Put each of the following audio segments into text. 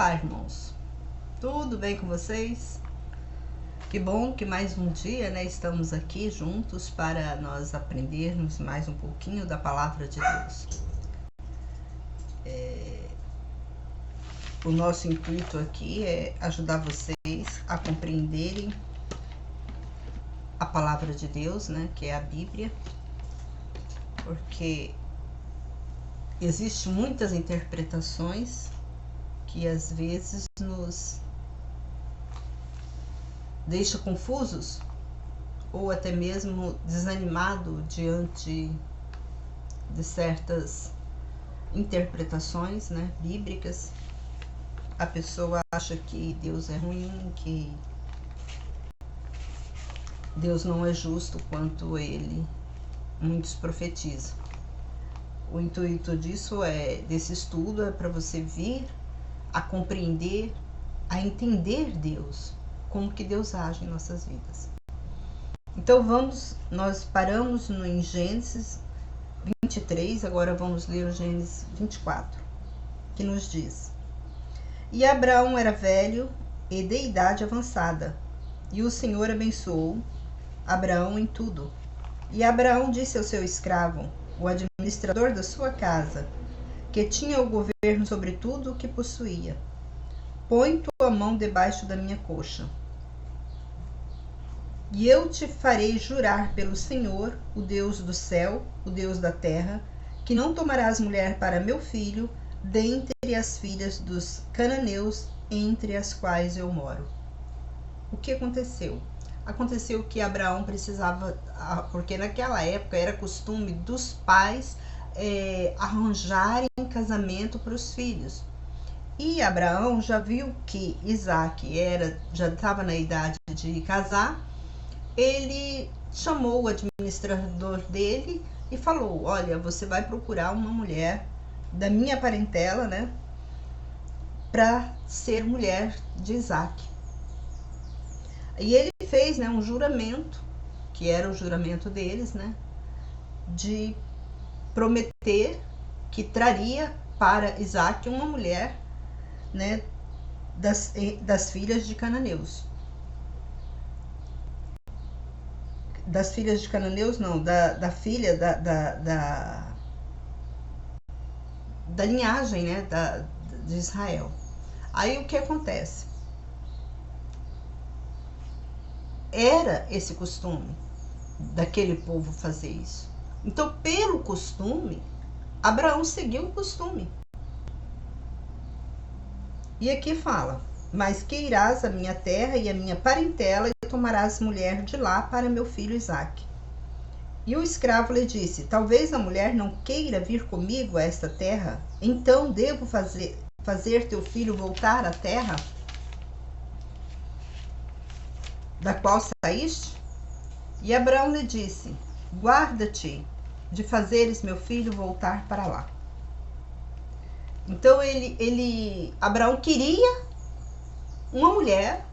Olá, irmãos. Tudo bem com vocês? Que bom que mais um dia, estamos aqui juntos para nós aprendermos mais um pouquinho da palavra de Deus. O nosso intuito aqui é ajudar vocês a compreenderem a palavra de Deus, que é a Bíblia, porque existem muitas interpretações que às vezes nos deixa confusos ou até mesmo desanimado diante de certas interpretações, bíblicas. A pessoa acha que Deus é ruim, que Deus não é justo quanto muitos profetizam. O intuito desse estudo é para você vir a compreender, a entender Deus, como que Deus age em nossas vidas. Então nós paramos em Gênesis 23, agora vamos ler o Gênesis 24, que nos diz: E Abraão era velho e de idade avançada, e o Senhor abençoou Abraão em tudo. E Abraão disse ao seu escravo, o administrador da sua casa, que tinha o governo sobre tudo o que possuía: Põe tua mão debaixo da minha coxa, e eu te farei jurar pelo Senhor, o Deus do céu, o Deus da terra, que não tomarás mulher para meu filho dentre as filhas dos cananeus, entre as quais eu moro. O que aconteceu? Aconteceu que Abraão precisava, porque naquela época era costume dos pais arranjarem casamento para os filhos. E Abraão já viu que Isaac já estava na idade de casar. Ele chamou o administrador dele e falou: olha, você vai procurar uma mulher da minha parentela, para ser mulher de Isaac. E ele fez um juramento, que era o juramento deles, de prometer que traria para Isaac uma mulher, das filhas de cananeus. Das filhas de cananeus, não, da filha da linhagem, de Israel. Aí o que acontece? Era esse costume daquele povo fazer isso. Então, pelo costume, Abraão seguiu o costume. E aqui fala: mas que irás a minha terra e a minha parentela e tomarás mulher de lá para meu filho Isaque. E o escravo lhe disse: talvez a mulher não queira vir comigo a esta terra, então devo fazer teu filho voltar à terra da qual saíste? E Abraão lhe disse: guarda-te de fazeres meu filho voltar para lá. Então Abraão queria uma mulher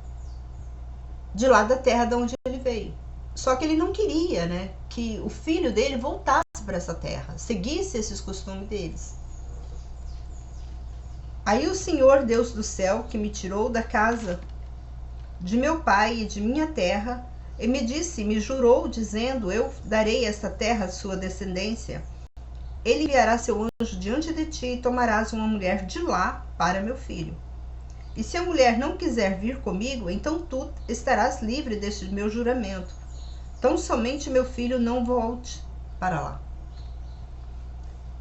de lá da terra de onde ele veio. Só que ele não queria, que o filho dele voltasse para essa terra, seguisse esses costumes deles. Aí o Senhor, Deus do céu, que me tirou da casa de meu pai e de minha terra, e me jurou, dizendo: eu darei esta terra à sua descendência. Ele enviará seu anjo diante de ti e tomarás uma mulher de lá para meu filho. E se a mulher não quiser vir comigo, então tu estarás livre deste meu juramento. Tão somente meu filho não volte para lá.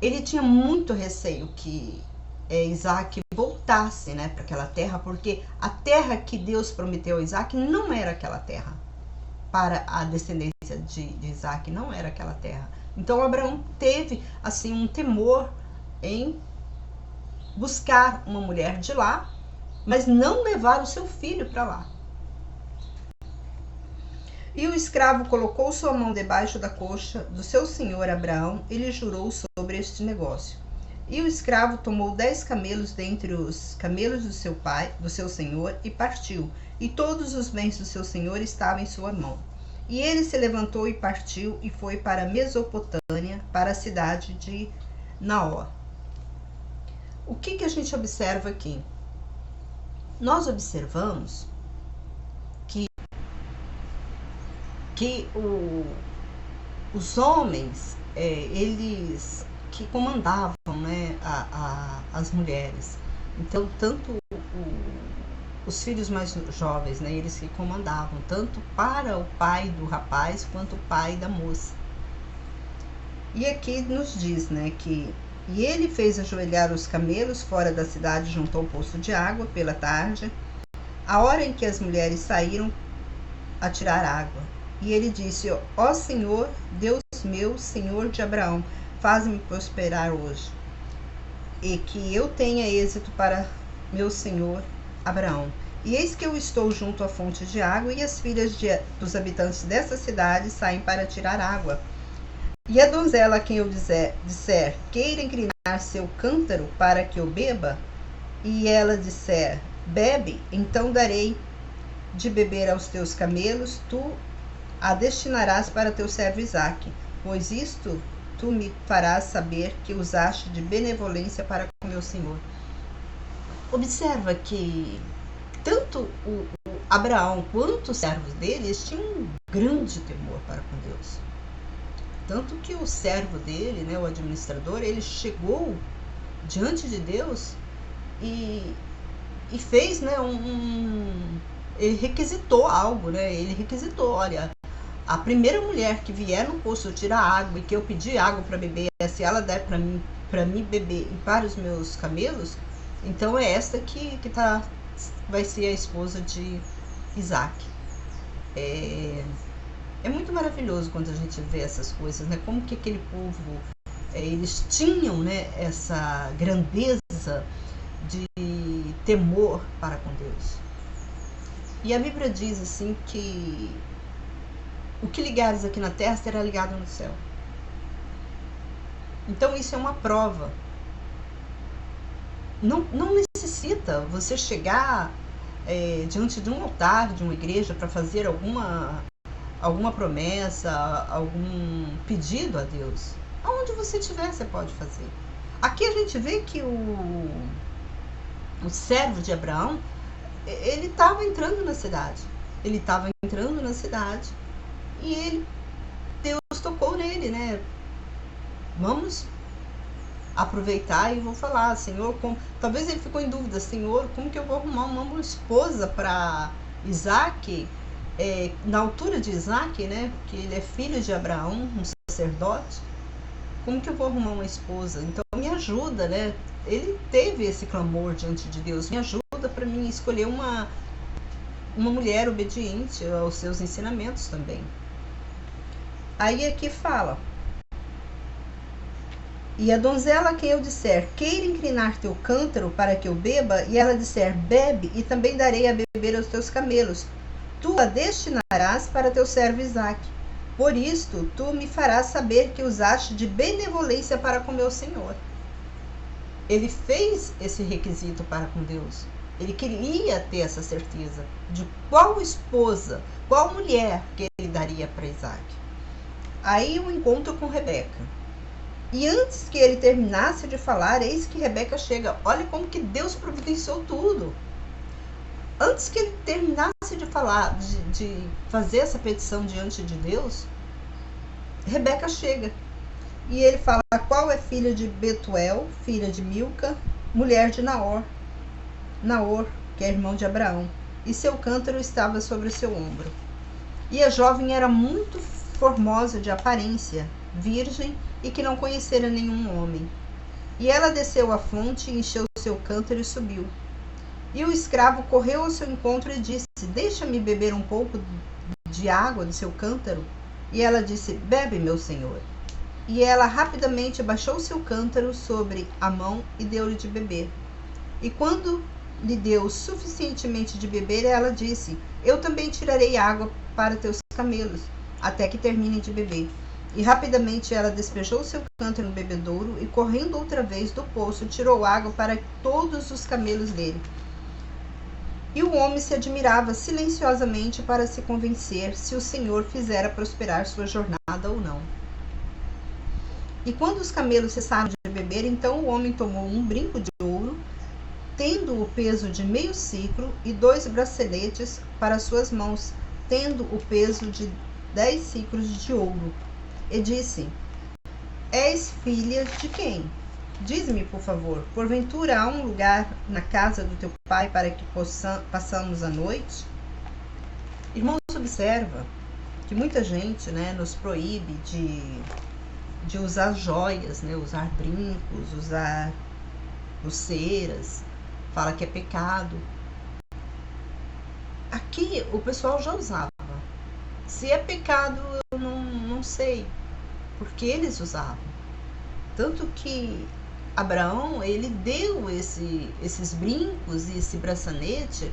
Ele tinha muito receio que Isaac voltasse para aquela terra, porque a terra que Deus prometeu a Isaac não era aquela terra. Para a descendência de Isaac não era aquela terra. Então Abraão teve um temor em buscar uma mulher de lá, mas não levar o seu filho para lá. E o escravo colocou sua mão debaixo da coxa do seu senhor Abraão e lhe jurou sobre este negócio. E o escravo tomou 10 camelos dentre os camelos do seu pai, do seu senhor, e partiu. E todos os bens do seu senhor estavam em sua mão. E ele se levantou e partiu e foi para a Mesopotâmia, para a cidade de Naor. O que a gente observa aqui? nós observamos que os homens, eles que comandavam, né, as mulheres. Então, tanto os filhos mais jovens, né, eles que comandavam, tanto para o pai do rapaz quanto o pai da moça. E aqui nos diz, né, que e ele fez ajoelhar os camelos fora da cidade junto ao poço de água pela tarde, a hora em que as mulheres saíram a tirar água. E ele disse: ó Senhor, Deus meu, Senhor de Abraão, faz-me prosperar hoje, e que eu tenha êxito para meu senhor Abraão. E eis que eu estou junto à fonte de água, e as filhas dos habitantes dessa cidade saem para tirar água. E a donzela a quem eu disser, queira inclinar seu cântaro para que eu beba, e ela disser, bebe, então darei de beber aos teus camelos, tu a destinarás para teu servo Isaque, pois isto tu me farás saber que usaste de benevolência para com meu senhor. Observa que tanto o Abraão quanto os servos deles tinham um grande temor para com Deus. Tanto que o servo dele, né, o administrador, ele chegou diante de Deus e fez, né, ele requisitou algo, né? Ele requisitou, olha, a primeira mulher que vier no poço tirar água e que eu pedir água para beber, se ela der para mim beber e para os meus camelos, então é esta que vai ser a esposa de Isaac. É muito maravilhoso quando a gente vê essas coisas, né? Como que aquele povo, eles tinham, né, essa grandeza de temor para com Deus. E a Bíblia diz assim que o que ligares aqui na terra será ligado no céu. Então isso é uma prova. Não necessita você chegar diante de um altar, de uma igreja, para fazer alguma promessa, algum pedido a Deus. Aonde você estiver, você pode fazer. Aqui a gente vê que o servo de Abraão, ele estava entrando na cidade. E Deus tocou nele, né? Vamos aproveitar e vou falar, Senhor, talvez ele ficou em dúvida, Senhor, como que eu vou arrumar uma esposa para Isaac, na altura de Isaac, né? Porque ele é filho de Abraão, um sacerdote. Como que eu vou arrumar uma esposa? Então me ajuda, né? Ele teve esse clamor diante de Deus, me ajuda para mim escolher uma mulher obediente aos seus ensinamentos também. Aí aqui fala: e a donzela a quem eu disser, queira inclinar teu cântaro para que eu beba, e ela disser, bebe, e também darei a beber aos teus camelos, tu a destinarás para teu servo Isaque. Por isto, tu me farás saber que usaste de benevolência para com meu senhor. Ele fez esse requisito para com Deus. Ele queria ter essa certeza de qual esposa, qual mulher que ele daria para Isaque. Aí o encontro com Rebeca. E antes que ele terminasse de falar, eis que Rebeca chega. Olha como que Deus providenciou tudo. Antes que ele terminasse de falar, de fazer essa petição diante de Deus, Rebeca chega. E ele fala, qual é filha de Betuel, filha de Milca, mulher de Naor, que é irmão de Abraão, e seu cântaro estava sobre o seu ombro. E a jovem era muito formosa de aparência, virgem, e que não conhecera nenhum homem. E ela desceu à fonte, encheu seu cântaro e subiu. E o escravo correu ao seu encontro e disse, deixa-me beber um pouco de água do seu cântaro. E ela disse, bebe, meu senhor. E ela rapidamente baixou seu cântaro sobre a mão e deu-lhe de beber. E quando lhe deu suficientemente de beber, ela disse, eu também tirarei água para teus camelos, até que terminem de beber. E rapidamente ela despejou seu cântaro no bebedouro e, correndo outra vez do poço, tirou água para todos os camelos dele. E o homem se admirava silenciosamente para se convencer se o Senhor fizera prosperar sua jornada ou não. E quando os camelos cessaram de beber, então o homem tomou um brinco de ouro tendo o peso de meio ciclo, e 2 braceletes para suas mãos, tendo o peso de 10 ciclos de ouro. E disse: És filha de quem? Diz-me, por favor, porventura há um lugar na casa do teu pai para que passamos a noite? Irmãos, observa que muita gente, né, nos proíbe de usar joias, né, usar brincos, usar pulseiras, fala que é pecado. Aqui o pessoal já usava. Se é pecado, eu não sei, porque eles usavam. Tanto que Abraão, ele deu esses brincos e esse bracelete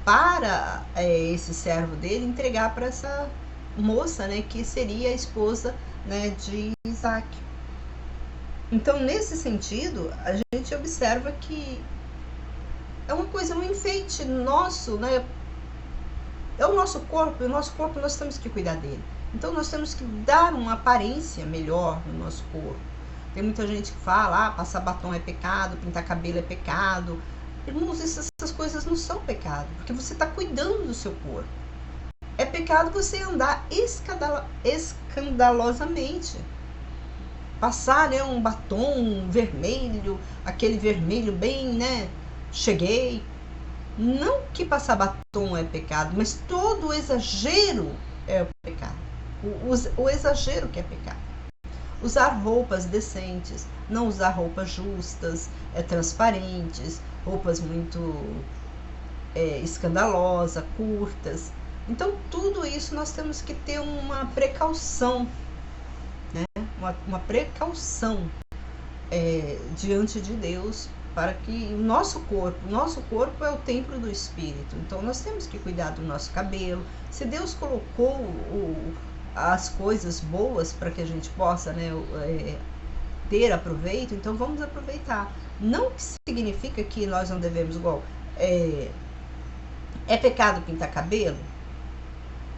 para esse servo dele entregar para essa moça, né, que seria a esposa, né, de Isaac. Então, nesse sentido, a gente observa que é uma coisa, um enfeite nosso, né? É o nosso corpo, e o nosso corpo nós temos que cuidar dele. Então, nós temos que dar uma aparência melhor no nosso corpo. Tem muita gente que fala, passar batom é pecado, pintar cabelo é pecado. Irmãos, essas coisas não são pecado, porque você está cuidando do seu corpo. É pecado você andar escandalosamente. Passar, né, um batom vermelho, aquele vermelho bem, né, cheguei. Não que passar batom é pecado, mas todo o exagero é o pecado. O exagero que é pecado. Usar roupas decentes, não usar roupas justas, transparentes, roupas muito escandalosas, curtas. Então, tudo isso nós temos que ter uma precaução, né? Uma precaução diante de Deus, para que o nosso corpo é o templo do Espírito. Então, nós temos que cuidar do nosso cabelo. Se Deus colocou as coisas boas para que a gente possa, né, ter aproveito, então vamos aproveitar. Não que significa que nós não devemos, igual, é pecado pintar cabelo?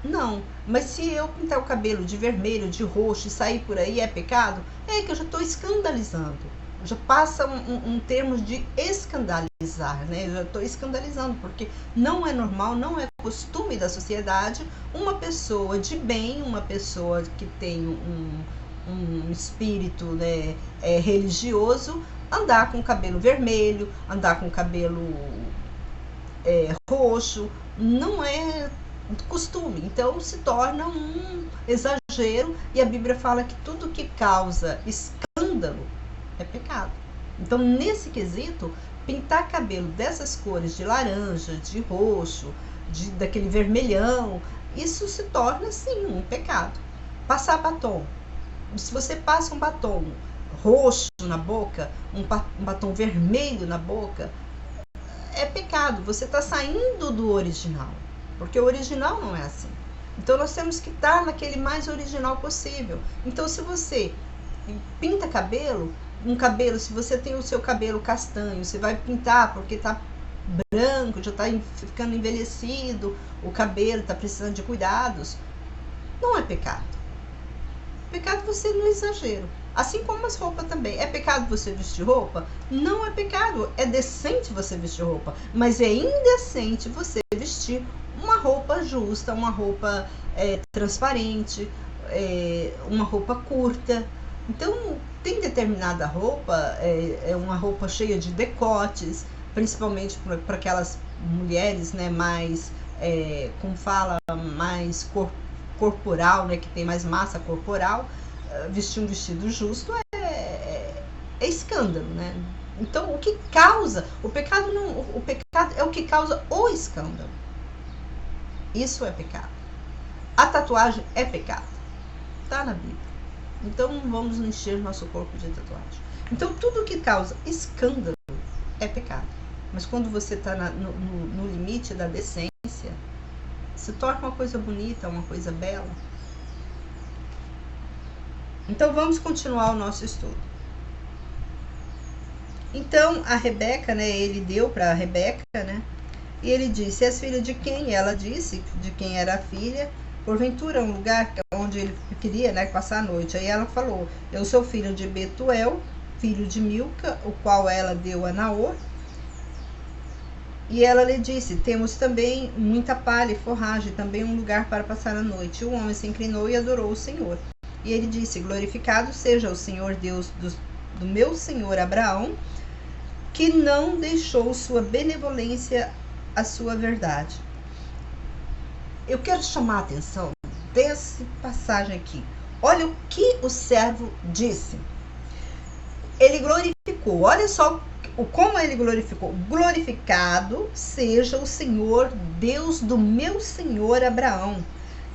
Não, mas se eu pintar o cabelo de vermelho, de roxo e sair por aí, é pecado? É que eu já estou escandalizando. Já passa um termo de escandalizar, né? Eu já estou escandalizando, porque não é normal, não é costume da sociedade uma pessoa de bem, uma pessoa que tem um espírito, né, religioso, andar com o cabelo vermelho, andar com o cabelo roxo. Não é costume, então se torna um exagero, e a Bíblia fala que tudo que causa escândalo é pecado. Então, nesse quesito, pintar cabelo dessas cores, de laranja, de roxo, daquele vermelhão, isso se torna sim um pecado. Passar batom, se você passa um batom roxo na boca, um batom vermelho na boca, é pecado, você está saindo do original. Porque o original não é assim. Então, nós temos que estar naquele mais original possível. Então, se você pinta cabelo, se você tem o seu cabelo castanho, você vai pintar porque está branco, já está ficando envelhecido, o cabelo está precisando de cuidados, não é pecado. Pecado você no exagero. Assim como as roupas também. É pecado você vestir roupa? Não é pecado. É decente você vestir roupa. Mas é indecente você vestir uma roupa justa, uma roupa transparente, uma roupa curta. Então, tem determinada roupa, uma roupa cheia de decotes, principalmente para aquelas mulheres, né, mais, como fala, mais corporal, né, que tem mais massa corporal. Vestir um vestido justo é escândalo, né? Então, o que causa o pecado é o que causa o escândalo. Isso é pecado. A tatuagem é pecado. Está na Bíblia. Então, não vamos encher nosso corpo de tatuagem. Então, tudo que causa escândalo é pecado. Mas quando você está no limite da decência, se torna uma coisa bonita, uma coisa bela. Então, vamos continuar o nosso estudo. Então, a Rebeca, né, ele deu para a Rebeca, né, e ele disse: és filha de quem? E ela disse de quem era a filha. Porventura, um lugar onde ele queria, né, passar a noite. Aí ela falou: eu sou filho de Betuel, filho de Milca, o qual ela deu a Naor. E ela lhe disse: temos também muita palha e forragem, também um lugar para passar a noite. E o homem se inclinou e adorou o Senhor. E ele disse: glorificado seja o Senhor Deus do meu senhor Abraão, que não deixou sua benevolência a sua verdade. Eu quero chamar a atenção dessa passagem aqui. Olha o que o servo disse. Ele glorificou. Olha só como ele glorificou. Glorificado seja o Senhor Deus do meu senhor Abraão,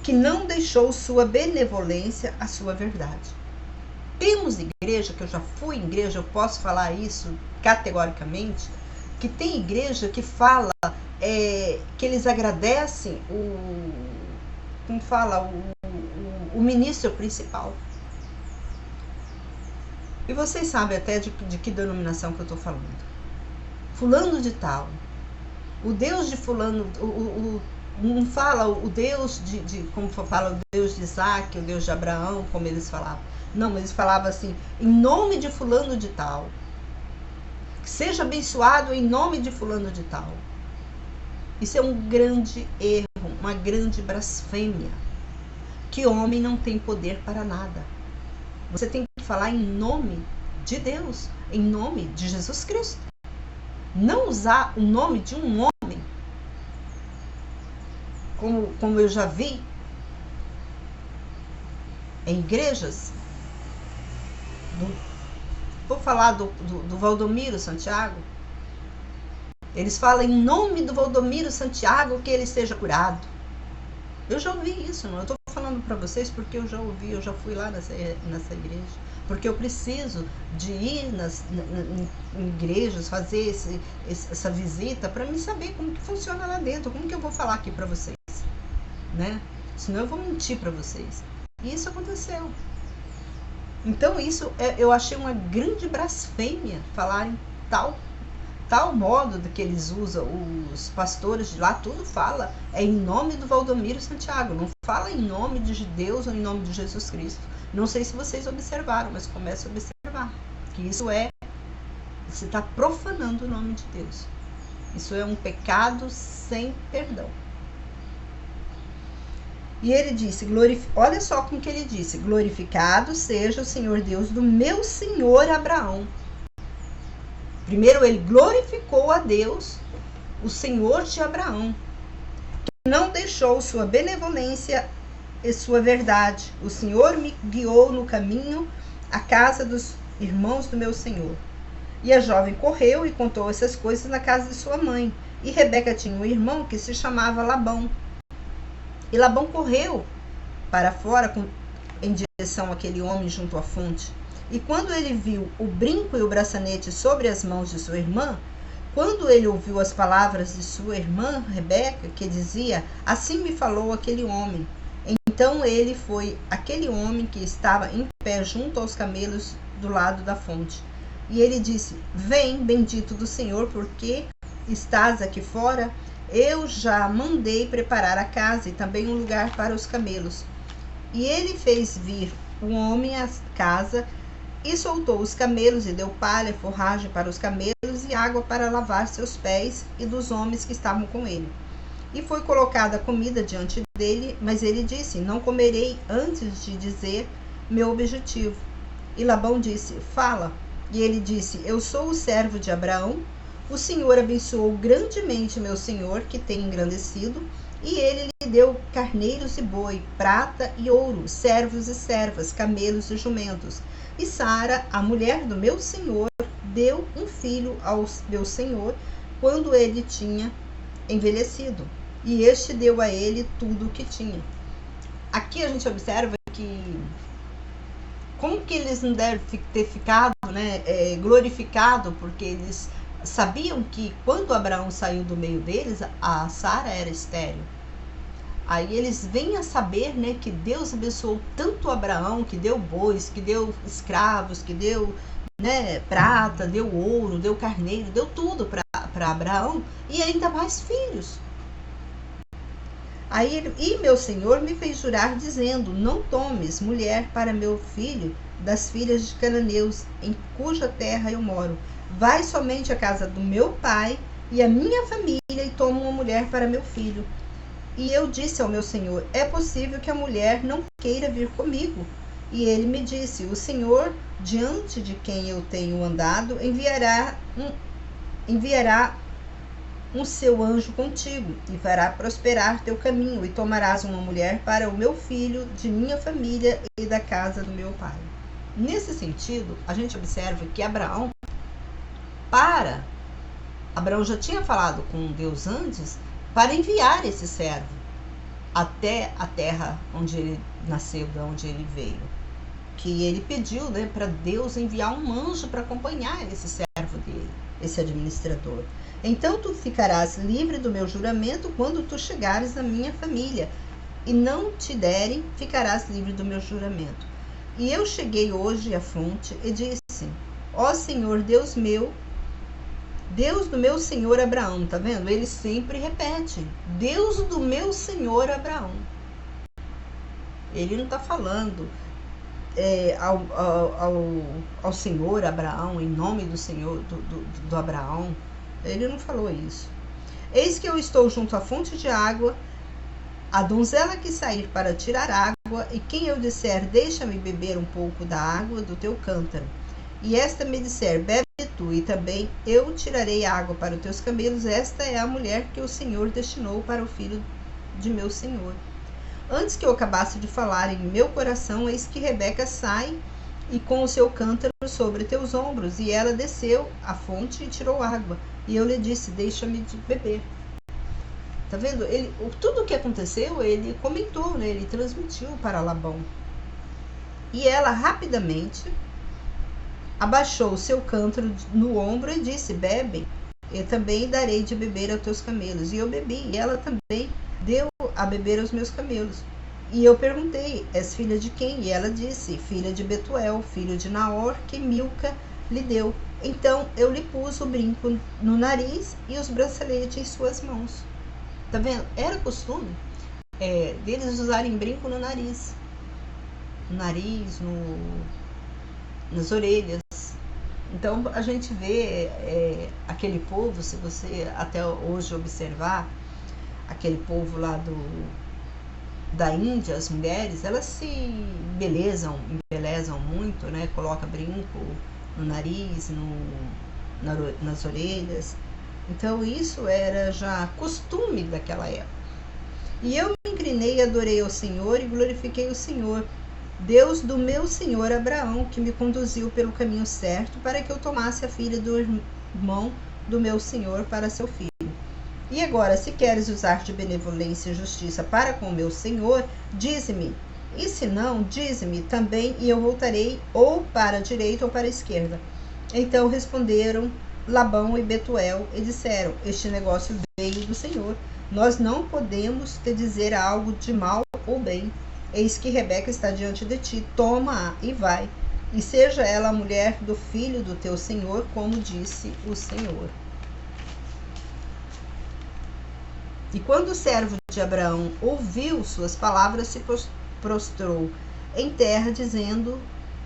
que não deixou sua benevolência a sua verdade. Temos igreja, que eu já fui em igreja, eu posso falar isso categoricamente, que tem igreja que fala que eles agradecem o ministro principal. E vocês sabem até de que denominação que eu estou falando. Fulano de tal. O Deus de fulano, não fala o Deus como fala o Deus de Isaac, o Deus de Abraão, como eles falavam. Não, eles falavam assim, em nome de fulano de tal. Que seja abençoado em nome de fulano de tal. Isso é um grande erro, uma grande blasfêmia. Que homem não tem poder para nada. Você tem que falar em nome de Deus, em nome de Jesus Cristo. Não usar o nome de um homem, como eu já vi em igrejas. Vou falar do Valdomiro Santiago. Eles falam em nome do Valdomiro Santiago que ele seja curado. Eu já ouvi isso, não? Eu estou falando para vocês porque eu já ouvi, eu já fui lá nessa igreja. Porque eu preciso de ir em igrejas, fazer essa visita para me saber como que funciona lá dentro, como que eu vou falar aqui para vocês, né? Senão eu vou mentir para vocês. E isso aconteceu. Então isso eu achei uma grande blasfêmia falar em tal modo que eles usam, os pastores de lá, tudo fala em nome do Valdomiro Santiago, não fala em nome de Deus ou em nome de Jesus Cristo. Não sei se vocês observaram, mas comece a observar que isso você está profanando o nome de Deus. Isso é um pecado sem perdão. E ele disse, olha só como que ele disse, glorificado seja o Senhor Deus do meu senhor Abraão. Primeiro ele glorificou a Deus, o Senhor de Abraão, que não deixou sua benevolência e sua verdade. O Senhor me guiou no caminho à casa dos irmãos do meu Senhor. E a jovem correu e contou essas coisas na casa de sua mãe. E Rebeca tinha um irmão que se chamava Labão. E Labão correu para fora em direção àquele homem junto à fonte. E quando ele viu o brinco e o bracelete sobre as mãos de sua irmã, quando ele ouviu as palavras de sua irmã Rebeca, que dizia, assim me falou aquele homem. Então ele foi aquele homem que estava em pé junto aos camelos do lado da fonte. E ele disse, vem, bendito do Senhor, porque estás aqui fora? Eu já mandei preparar a casa e também um lugar para os camelos. E ele fez vir o homem à casa e soltou os camelos e deu palha, forragem para os camelos e água para lavar seus pés e dos homens que estavam com ele. E foi colocada a comida diante dele, mas ele disse, não comerei antes de dizer meu objetivo. E Labão disse, fala. E ele disse, eu sou o servo de Abraão. O Senhor abençoou grandemente meu senhor, que tem engrandecido, e ele lhe deu carneiros e boi, prata e ouro, servos e servas, camelos e jumentos. E Sara, a mulher do meu senhor, deu um filho ao meu senhor, quando ele tinha envelhecido. E este deu a ele tudo o que tinha. Aqui a gente observa que como que eles não devem ter ficado glorificado, porque eles sabiam que quando Abraão saiu do meio deles, a Sara era estéril. Aí eles vêm a saber, que Deus abençoou tanto Abraão, que deu bois, que deu escravos, que deu prata, deu ouro, deu carneiro, deu tudo para Abraão e ainda mais filhos. Aí meu senhor me fez jurar dizendo, não tomes mulher para meu filho das filhas de cananeus, em cuja terra eu moro. Vai somente à casa do meu pai e a minha família e tomo uma mulher para meu filho. E eu disse ao meu senhor: é possível que a mulher não queira vir comigo? E ele me disse: o Senhor, diante de quem eu tenho andado, enviará um seu anjo contigo, e fará prosperar teu caminho, e tomarás uma mulher para o meu filho, de minha família e da casa do meu pai. Nesse sentido, a gente observa que Abraão já tinha falado com Deus antes para enviar esse servo até a terra onde ele nasceu, de onde ele veio. Que ele pediu, para Deus enviar um anjo para acompanhar esse servo dele, esse administrador. Então tu ficarás livre do meu juramento quando tu chegares à minha família, e não te derem, ficarás livre do meu juramento. E eu cheguei hoje à fonte e disse: ó Senhor, Deus meu, Deus do meu senhor Abraão. Tá vendo? Ele sempre repete: Deus do meu senhor Abraão. Ele não está falando ao senhor Abraão, em nome do senhor do Abraão. Ele não falou isso. Eis que eu estou junto à fonte de água, a donzela que sair para tirar água, e quem eu disser: deixa-me beber um pouco da água do teu cântaro, e esta me disser: bebe tu, e também eu tirarei água para os teus camelos, esta é a mulher que o Senhor destinou para o filho de meu senhor. Antes que eu acabasse de falar em meu coração, eis que Rebeca sai e com o seu cântaro sobre teus ombros, e ela desceu à fonte e tirou água, e eu lhe disse: deixa-me beber. Tá vendo? Tudo o que aconteceu, ele comentou, ele transmitiu para Labão. E ela rapidamente abaixou o seu cântaro no ombro e disse: bebe, eu também darei de beber aos teus camelos. E eu bebi, e ela também deu a beber aos meus camelos. E eu perguntei: és filha de quem? E ela disse: filha de Betuel, filho de Naor, que Milca lhe deu. Então eu lhe pus o brinco no nariz e os braceletes em suas mãos. Tá vendo? Era costume deles usarem brinco no nariz. Nas orelhas. Então a gente vê aquele povo, se você até hoje observar, aquele povo lá da Índia, as mulheres, elas se embelezam muito, coloca brinco no nariz, nas orelhas. Então isso era já costume daquela época. E eu me inclinei e adorei ao Senhor e glorifiquei o Senhor, Deus do meu senhor Abraão, que me conduziu pelo caminho certo para que eu tomasse a filha do irmão do meu senhor para seu filho. E agora, se queres usar de benevolência e justiça para com o meu senhor, dize-me, e se não, dize-me também, e eu voltarei ou para a direita ou para a esquerda. Então responderam Labão e Betuel e disseram: este negócio veio do Senhor. Nós não podemos te dizer algo de mal ou bem. Eis que Rebeca está diante de ti, toma-a e vai, e seja ela a mulher do filho do teu senhor, como disse o Senhor. E quando o servo de Abraão ouviu suas palavras, se prostrou em terra, dizendo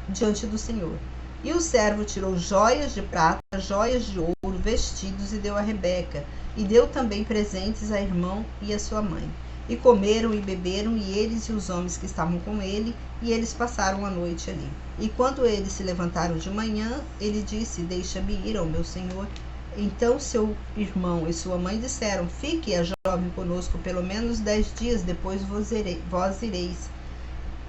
diante do Senhor. E o servo tirou joias de prata, joias de ouro, vestidos, e deu a Rebeca, e deu também presentes a irmão e a sua mãe. E comeram e beberam, e eles e os homens que estavam com ele, e eles passaram a noite ali. E quando eles se levantaram de manhã, ele disse: deixa-me ir ao meu senhor. Então seu irmão e sua mãe disseram: fique a jovem conosco pelo menos 10 dias, depois vós ireis.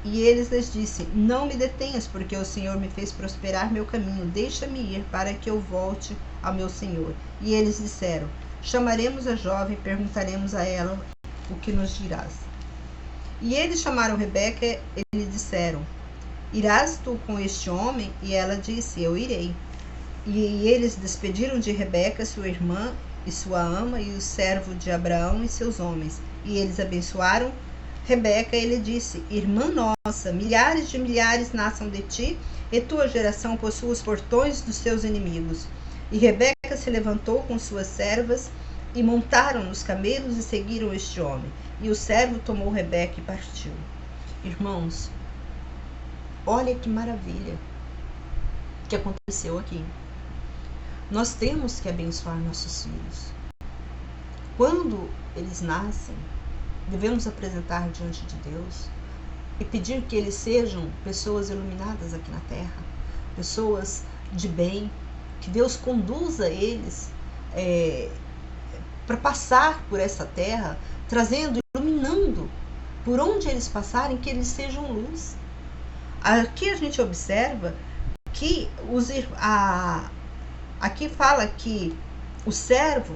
E eles lhes disse: não me detenhas, porque o Senhor me fez prosperar meu caminho, deixa-me ir para que eu volte ao meu senhor. E eles disseram: chamaremos a jovem e perguntaremos a ela o que nos dirás. E eles chamaram Rebeca e lhe disseram: irás tu com este homem? E ela disse: eu irei. E eles despediram de Rebeca, sua irmã e sua ama, e o servo de Abraão e seus homens. E eles abençoaram Rebeca e lhe disse: irmã nossa, milhares de milhares nasçam de ti, e tua geração possua os portões dos seus inimigos. E Rebeca se levantou com suas servas, e montaram nos camelos e seguiram este homem. E o servo tomou Rebeca e partiu. Irmãos, olha que maravilha que aconteceu aqui. Nós temos que abençoar nossos filhos. quando eles nascem, devemos apresentar diante de Deus e pedir que eles sejam pessoas iluminadas aqui na terra, pessoas de bem, que Deus conduza eles para passar por essa terra, trazendo, iluminando, por onde eles passarem, que eles sejam luz. Aqui a gente observa que aqui fala que o servo,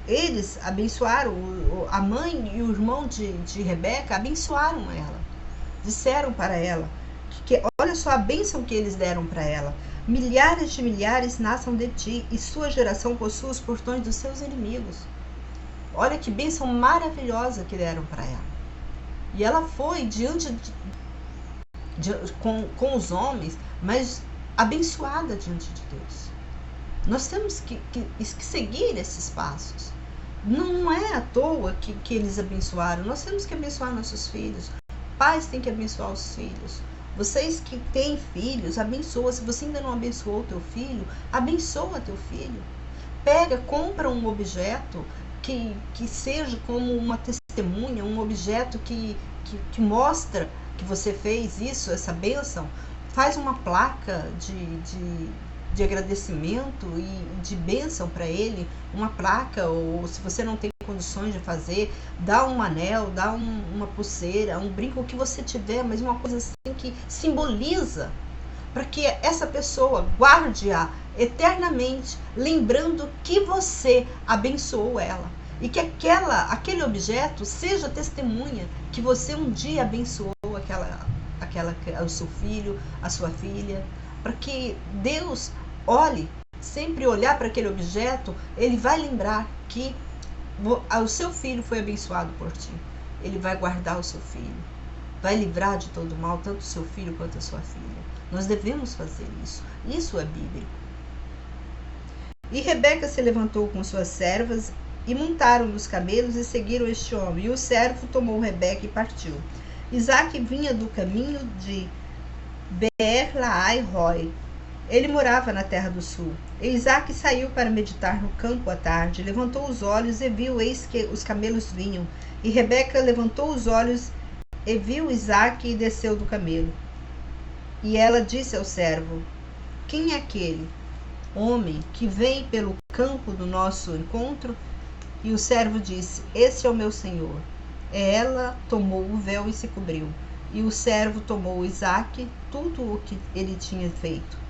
eles abençoaram, a mãe e o irmão de Rebeca abençoaram ela, disseram para ela, que olha só a bênção que eles deram para ela: milhares de milhares nasçam de ti, e sua geração possua os portões dos seus inimigos. Olha que bênção maravilhosa que deram para ela. E ela foi com os homens, mas abençoada diante de Deus. Nós temos que seguir esses passos. Não é à toa que eles abençoaram. Nós temos que abençoar nossos filhos. Pais têm que abençoar os filhos. Vocês que têm filhos, abençoa. Se você ainda não abençoou o teu filho, abençoa teu filho. Compra um objeto que seja como uma testemunha, um objeto que mostra que você fez isso, essa bênção. Faz uma placa de agradecimento e de bênção para ele, uma placa, ou se você não tem condições de fazer, dá um anel, dá uma pulseira, um brinco, o que você tiver, mas uma coisa assim que simboliza, para que essa pessoa guarde-a eternamente, lembrando que você abençoou ela, e que aquele objeto seja testemunha que você um dia abençoou o seu filho, a sua filha, para que Deus sempre olhar para aquele objeto, ele vai lembrar que o seu filho foi abençoado por ti. Ele vai guardar o seu filho, vai livrar de todo mal, tanto o seu filho quanto a sua filha. Nós devemos fazer isso. Isso é bíblico. E Rebeca se levantou com suas servas e montaram nos camelos e seguiram este homem. E o servo tomou Rebeca e partiu. Isaque vinha do caminho de Beer-Lahai-Roi. Ele morava na terra do sul. E Isaque saiu para meditar no campo à tarde. Levantou os olhos e viu, eis que os camelos vinham. E Rebeca levantou os olhos e viu Isaque e desceu do camelo. E ela disse ao servo: quem é aquele homem que vem pelo campo do nosso encontro? E o servo disse: esse é o meu senhor. Ela tomou o véu e se cobriu. E o servo tomou Isaque tudo o que ele tinha feito.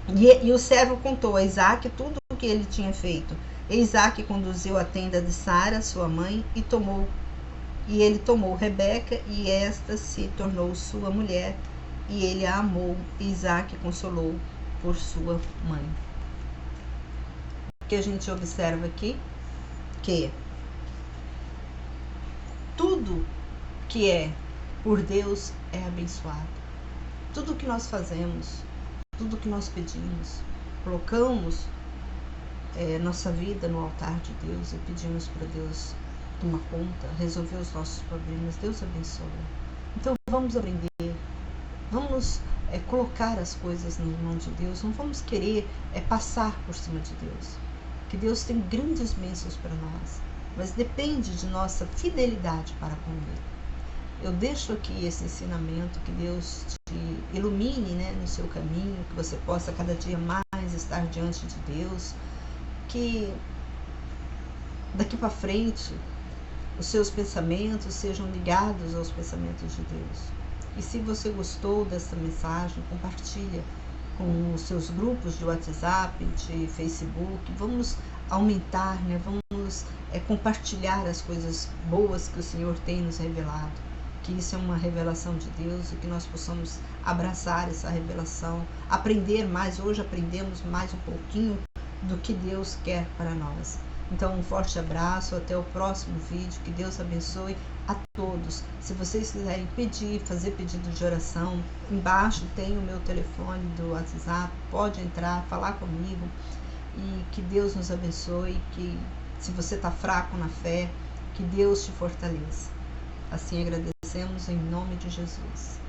E o servo contou a Isaque tudo o que ele tinha feito. E Isaque conduziu a tenda de Sara, sua mãe, e ele tomou Rebeca, e esta se tornou sua mulher, e ele a amou, e Isaque consolou por sua mãe. O que a gente observa aqui? Que tudo que é por Deus é abençoado. Tudo que nós fazemos, tudo que nós pedimos, colocamos nossa vida no altar de Deus e pedimos para Deus tomar conta, resolver os nossos problemas. Deus abençoa. Então vamos aprender, vamos colocar as coisas nas mãos de Deus, não vamos querer passar por cima de Deus, que Deus tem grandes bênçãos para nós, mas depende de nossa fidelidade para com Ele. Eu deixo aqui esse ensinamento, que Deus te ilumine, no seu caminho, que você possa cada dia mais estar diante de Deus, que daqui para frente os seus pensamentos sejam ligados aos pensamentos de Deus. E se você gostou dessa mensagem, compartilha com os seus grupos de WhatsApp, de Facebook. Vamos aumentar, vamos compartilhar as coisas boas que o Senhor tem nos revelado, que isso é uma revelação de Deus e que nós possamos abraçar essa revelação, aprender mais. Hoje aprendemos mais um pouquinho do que Deus quer para nós. Então, um forte abraço, até o próximo vídeo, que Deus abençoe a todos. Se vocês quiserem fazer pedido de oração, embaixo tem o meu telefone do WhatsApp, pode entrar, falar comigo, e que Deus nos abençoe, que se você está fraco na fé, que Deus te fortaleça. Assim agradecemos em nome de Jesus.